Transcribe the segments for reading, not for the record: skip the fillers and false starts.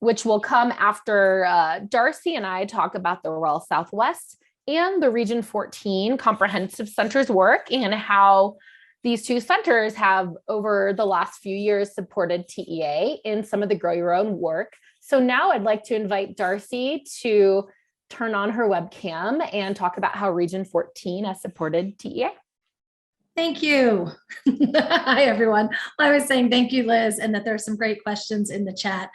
which will come after Darcy and I talk about the REL Southwest and the Region 14 Comprehensive Centers work and how these two centers have, over the last few years, supported TEA in some of the Grow Your Own work. So now I'd like to invite Darcy to turn on her webcam and talk about how Region 14 has supported TEA. Thank you. Hi, everyone. Well, I was saying thank you, Liz, and that there are some great questions in the chat.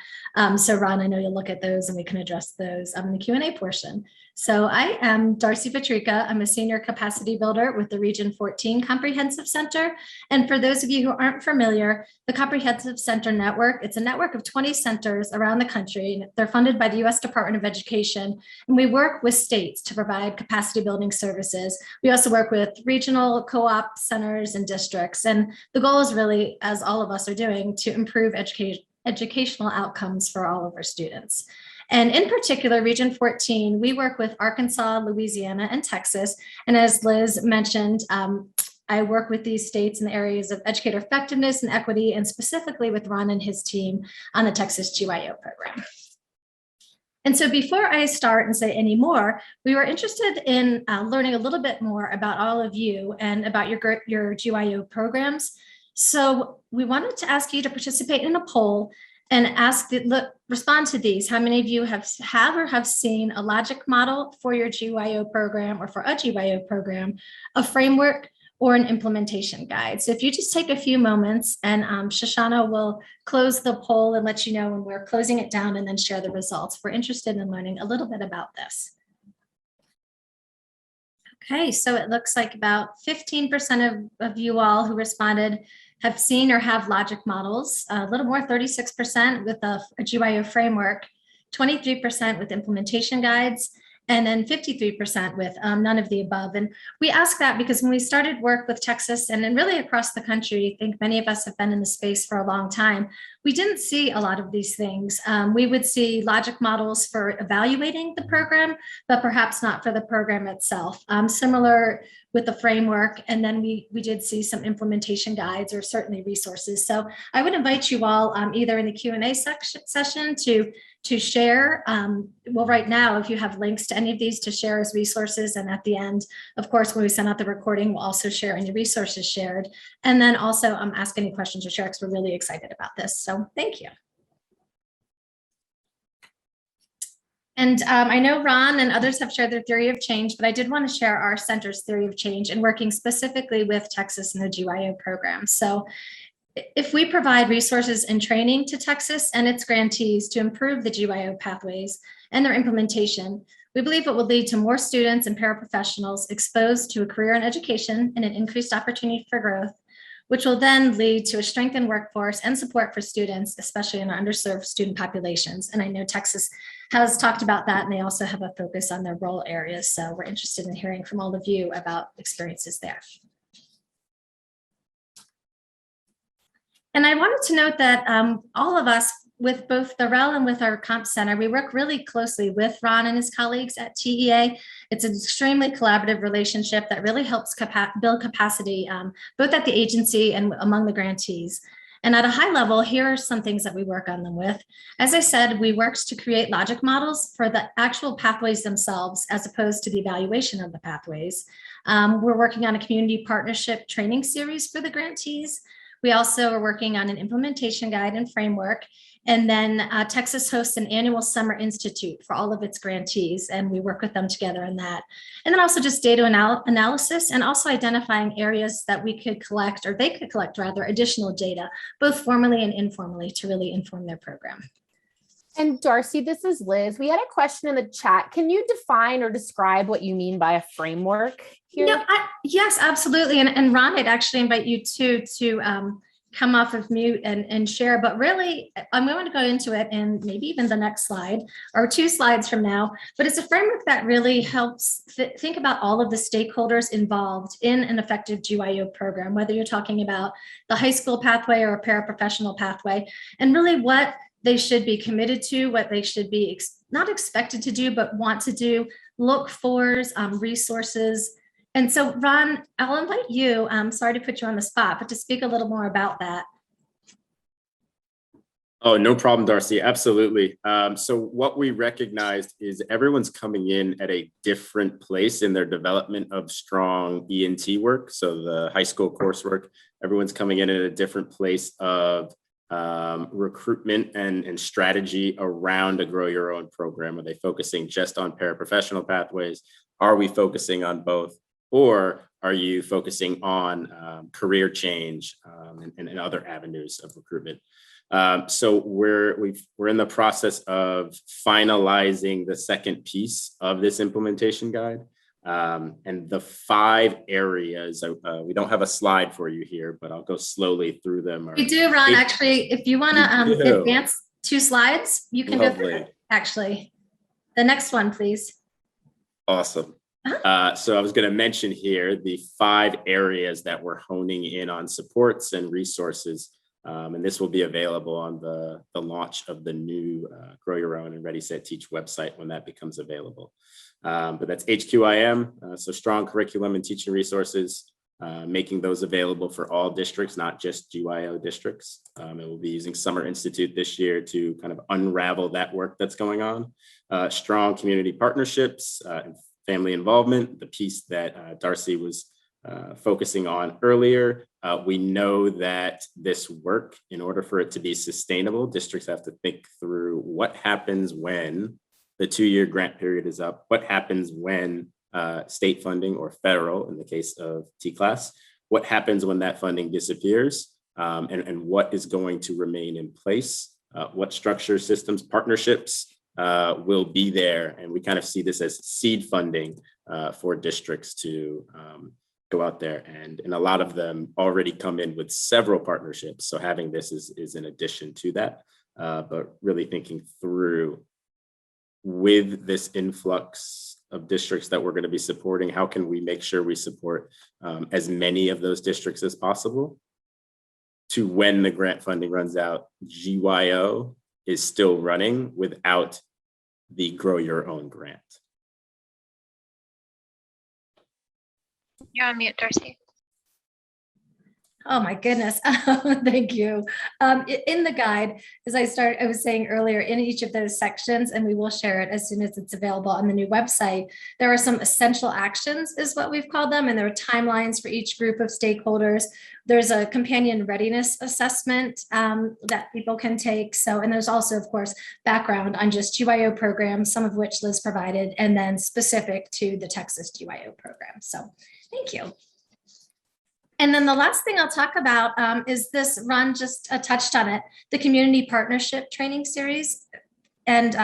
So Ron, I know you'll look at those and we can address those in the Q&A portion. So I am Darcy Pietryka. I'm a senior capacity builder with the Region 14 Comprehensive Center. And for those of you who aren't familiar, the Comprehensive Center Network, it's a network of 20 centers around the country. They're funded by the U.S. Department of Education. And we work with states to provide capacity building services. We also work with regional co-op centers and districts. And the goal is really, as all of us are doing, to improve educational outcomes for all of our students. And in particular, Region 14, we work with Arkansas, Louisiana, and Texas. And as Liz mentioned, I work with these states in the areas of educator effectiveness and equity, and specifically with Ron and his team on the Texas GYO program. And so before I start and say any more, we were interested in learning a little bit more about all of you and about your GYO programs. So we wanted to ask you to participate in a poll and respond to these. How many of you have or have seen a logic model for your GYO program or for a GYO program, a framework, or an implementation guide? So if you just take a few moments, and Shoshana will close the poll and let you know when we're closing it down and then share the results. We're interested in learning a little bit about this. Okay, so it looks like about 15% of you all who responded have seen or have logic models, a little more, 36% with a GYO framework, 23% with implementation guides, and then 53% with none of the above. And we ask that because when we started work with Texas and then really across the country, I think many of us have been in the space for a long time, we didn't see a lot of these things. We would see logic models for evaluating the program, but perhaps not for the program itself. Similar with the framework, and then we did see some implementation guides or certainly resources. So I would invite you all either in the Q&A session to share. Well, right now, if you have links to any of these, to share as resources. And at the end, of course, when we send out the recording, we'll also share any resources shared. And then also ask any questions or share, because we're really excited about this. So thank you. And I know Ron and others have shared their theory of change, but I did want to share our center's theory of change and working specifically with Texas and the GYO program. So if we provide resources and training to Texas and its grantees to improve the GYO pathways and their implementation, we believe it will lead to more students and paraprofessionals exposed to a career in education and an increased opportunity for growth, which will then lead to a strengthened workforce and support for students, especially in our underserved student populations. And I know Texas has talked about that, and they also have a focus on their rural areas. So we're interested in hearing from all of you about experiences there. And I wanted to note that all of us, with both the REL and with our Comp Center, we work really closely with Ron and his colleagues at TEA. It's an extremely collaborative relationship that really helps build capacity, both at the agency and among the grantees. And at a high level, here are some things that we work on them with. As I said, we worked to create logic models for the actual pathways themselves, as opposed to the evaluation of the pathways. We're working on a community partnership training series for the grantees. We also are working on an implementation guide and framework. And then Texas hosts an annual summer institute for all of its grantees, and we work with them together on that. And then also just data analysis, and also identifying areas that we could collect, or they could collect rather, additional data, both formally and informally, to really inform their program. And Darcy, this is Liz. We had a question in the chat. Can you define or describe what you mean by a framework here? No, yes, absolutely. And Ron, I'd actually invite you to come off of mute and share, but really I'm going to go into it in maybe even the next slide or 2 slides from now, but it's a framework that really helps think about all of the stakeholders involved in an effective GYO program, whether you're talking about the high school pathway or a paraprofessional pathway, and really what they should be committed to, what they should be not expected to do, but want to do, look for, resources. And so, Ron, I'll invite you, sorry to put you on the spot, but to speak a little more about that. Oh, no problem, Darcy. Absolutely. So what we recognized is everyone's coming in at a different place in their development of strong ENT work. So the high school coursework, everyone's coming in at a different place of recruitment and strategy around a grow your own program. Are they focusing just on paraprofessional pathways? Are we focusing on both? Or are you focusing on career change and other avenues of recruitment? So we're in the process of finalizing the second piece of this implementation guide. And the 5 areas, we don't have a slide for you here, but I'll go slowly through them. You do, Ron. Actually, if you want to advance 2 slides, you can go through it. Actually, the next one, please. Awesome. So I was going to mention here the 5 areas that we're honing in on supports and resources. And this will be available on the launch of the new Grow Your Own and Ready, Set, Teach website when that becomes available. But that's HQIM, so strong curriculum and teaching resources, making those available for all districts, not just GYO districts. And we'll be using Summer Institute this year to kind of unravel that work that's going on. Strong community partnerships, and family involvement, the piece that Darcy was focusing on earlier. We know that this work, in order for it to be sustainable, districts have to think through what happens when the 2-year grant period is up, what happens when state funding or federal, in the case of T-class, what happens when that funding disappears, and what is going to remain in place, what structures, systems, partnerships will be there. And we kind of see this as seed funding for districts to go out there, and a lot of them already come in with several partnerships. So having this is in addition to that, but really thinking through with this influx of districts that we're going to be supporting, how can we make sure we support as many of those districts as possible to when the grant funding runs out, GYO is still running without the Grow Your Own grant. You're on mute, Darcy. Oh my goodness. Thank you. In the guide, as I was saying earlier, in each of those sections, and we will share it as soon as it's available on the new website, there are some essential actions is what we've called them. And there are timelines for each group of stakeholders. There's a companion readiness assessment that people can take. So, and there's also, of course, background on just GYO programs, some of which Liz provided, and then specific to the Texas GYO program. So thank you. And then the last thing I'll talk about is this, Ron just touched on it, the community partnership training series. And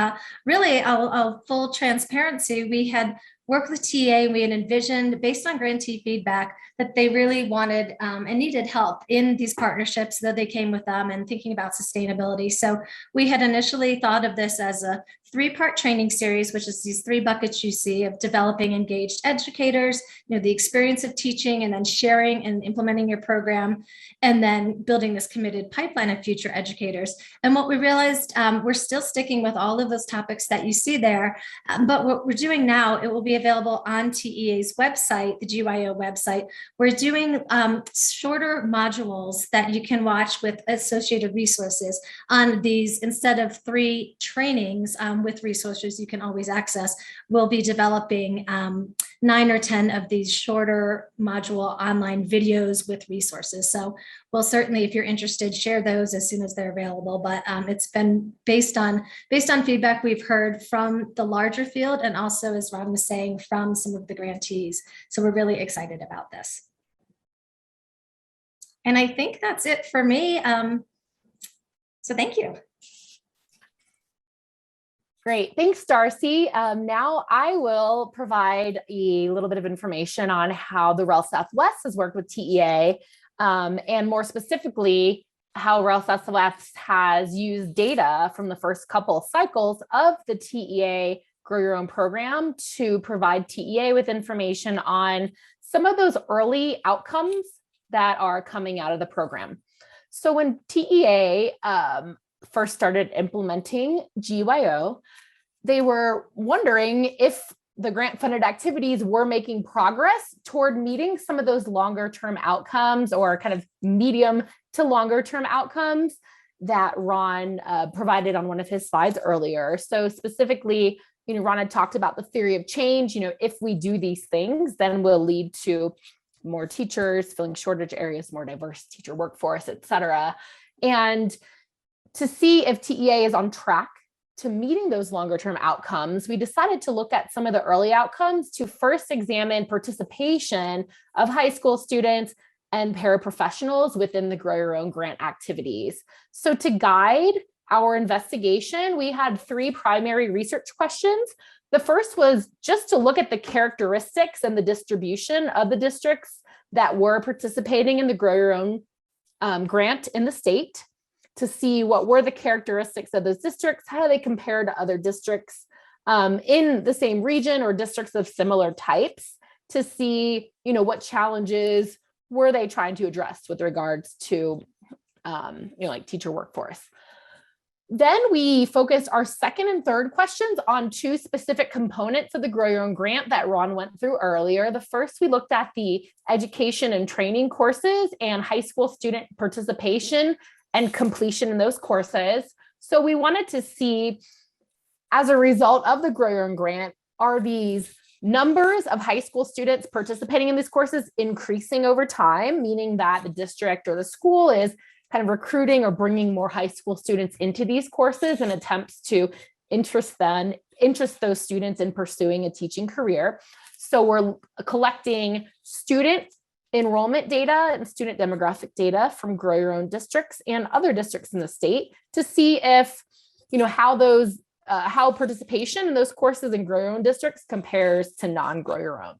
really, I'll full transparency, we had worked with TA, we had envisioned, based on grantee feedback, that they really wanted and needed help in these partnerships, that they came with them and thinking about sustainability. So we had initially thought of this as a 3-part training series, which is these 3 buckets you see of developing engaged educators, the experience of teaching and then sharing and implementing your program, and then building this committed pipeline of future educators. And what we realized, we're still sticking with all of those topics that you see there, but what we're doing now, it will be available on TEA's website, the GYO website. We're doing shorter modules that you can watch with associated resources on these. Instead of 3 trainings with resources you can always access, we'll be developing 9 or 10 of these shorter module online videos with resources. So we'll certainly, if you're interested, share those as soon as they're available. But it's been based on feedback we've heard from the larger field, and also, as Ron was saying, from some of the grantees. So we're really excited about this. And I think that's it for me. So thank you. Great. Thanks, Darcy. Now I will provide a little bit of information on how the REL Southwest has worked with TEA, and more specifically, how REL Southwest has used data from the first couple cycles of the TEA Grow Your Own program to provide TEA with information on some of those early outcomes that are coming out of the program. So when TEA first started implementing GYO, they were wondering if the grant funded activities were making progress toward meeting some of those longer term outcomes, or kind of medium to longer term outcomes. that Ron provided on one of his slides earlier. So specifically, Ron had talked about the theory of change. If we do these things, then we'll lead to more teachers, filling shortage areas, more diverse teacher workforce, et cetera. And to see if TEA is on track to meeting those longer term outcomes, we decided to look at some of the early outcomes to first examine participation of high school students and paraprofessionals within the Grow Your Own grant activities. So to guide our investigation, we had 3 primary research questions. The first was just to look at the characteristics and the distribution of the districts that were participating in the Grow Your Own grant in the state, to see what were the characteristics of those districts, how do they compare to other districts in the same region or districts of similar types, to see, what challenges were they trying to address with regards to, like teacher workforce. Then we focused our second and third questions on 2 specific components of the Grow Your Own grant that Ron went through earlier. The first, we looked at the education and training courses and high school student participation and completion in those courses. So we wanted to see, as a result of the Grow Your Own grant, are these numbers of high school students participating in these courses increasing over time, meaning that the district or the school is kind of recruiting or bringing more high school students into these courses in attempts to interest those students in pursuing a teaching career. So we're collecting student enrollment data and student demographic data from Grow Your Own districts and other districts in the state to see if, how participation in those courses in Grow Your Own districts compares to non-Grow Your Own.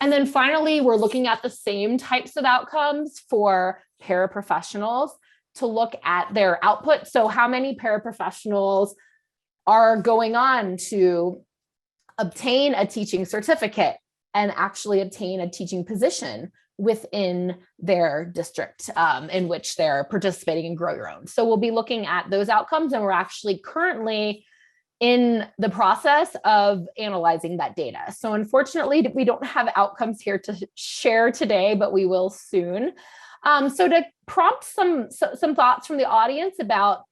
And then finally, we're looking at the same types of outcomes for paraprofessionals to look at their output. So how many paraprofessionals are going on to obtain a teaching certificate and actually obtain a teaching position within their district in which they're participating in Grow Your Own. So we'll be looking at those outcomes, and we're actually currently in the process of analyzing that data. So unfortunately, we don't have outcomes here to share today, but we will soon. So to prompt some thoughts from the audience about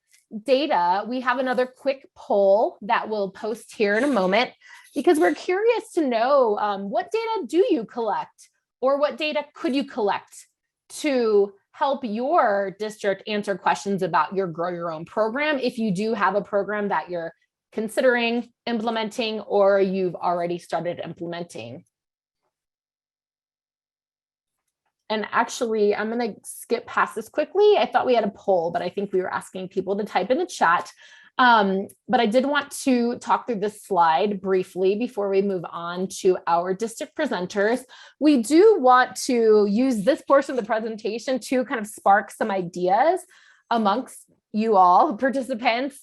data, we have another quick poll that we'll post here in a moment, because we're curious to know what data do you collect, or what data could you collect to help your district answer questions about your Grow Your Own program, if you do have a program that you're considering implementing or you've already started implementing. And actually, I'm going to skip past this quickly. I thought we had a poll, but I think we were asking people to type in the chat. But I did want to talk through this slide briefly before we move on to our district presenters. We do want to use this portion of the presentation to kind of spark some ideas amongst you all participants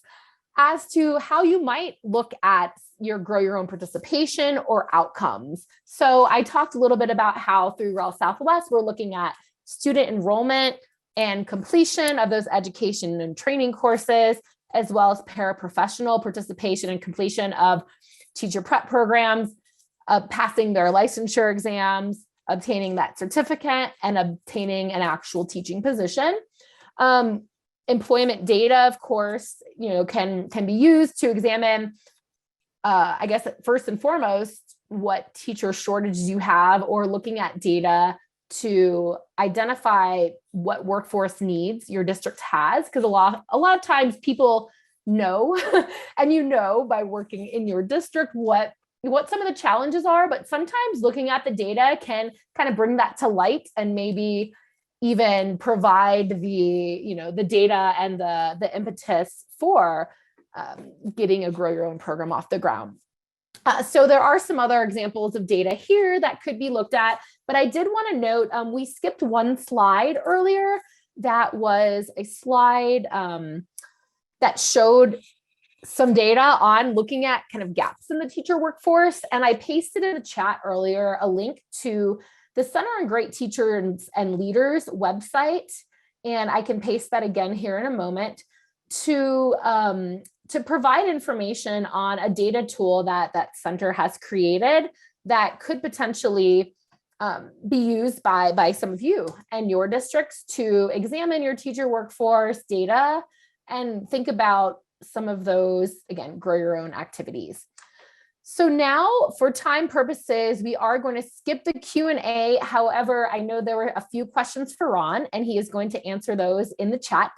as to how you might look at your Grow Your Own participation or outcomes. So I talked a little bit about how through REL Southwest, we're looking at student enrollment and completion of those education and training courses, as well as paraprofessional participation and completion of teacher prep programs, passing their licensure exams, obtaining that certificate, and obtaining an actual teaching position. Employment data, of course, can be used to examine, I guess, first and foremost, what teacher shortages you have, or looking at data to identify what workforce needs your district has. Because a lot of times people know, and by working in your district what some of the challenges are, but sometimes looking at the data can kind of bring that to light and maybe even provide the data and the impetus for getting a Grow Your Own program off the ground. So there are some other examples of data here that could be looked at, but I did want to note, we skipped one slide earlier. That was a slide that showed some data on looking at kind of gaps in the teacher workforce. And I pasted in the chat earlier a link to the Center on Great Teachers and Leaders website. And I can paste that again here in a moment to provide information on a data tool that center has created that could potentially be used by some of you and your districts to examine your teacher workforce data and think about some of those, again, grow your own activities. So now for time purposes, we are going to skip the Q&A. However, I know there were a few questions for Ron, and he is going to answer those in the chat.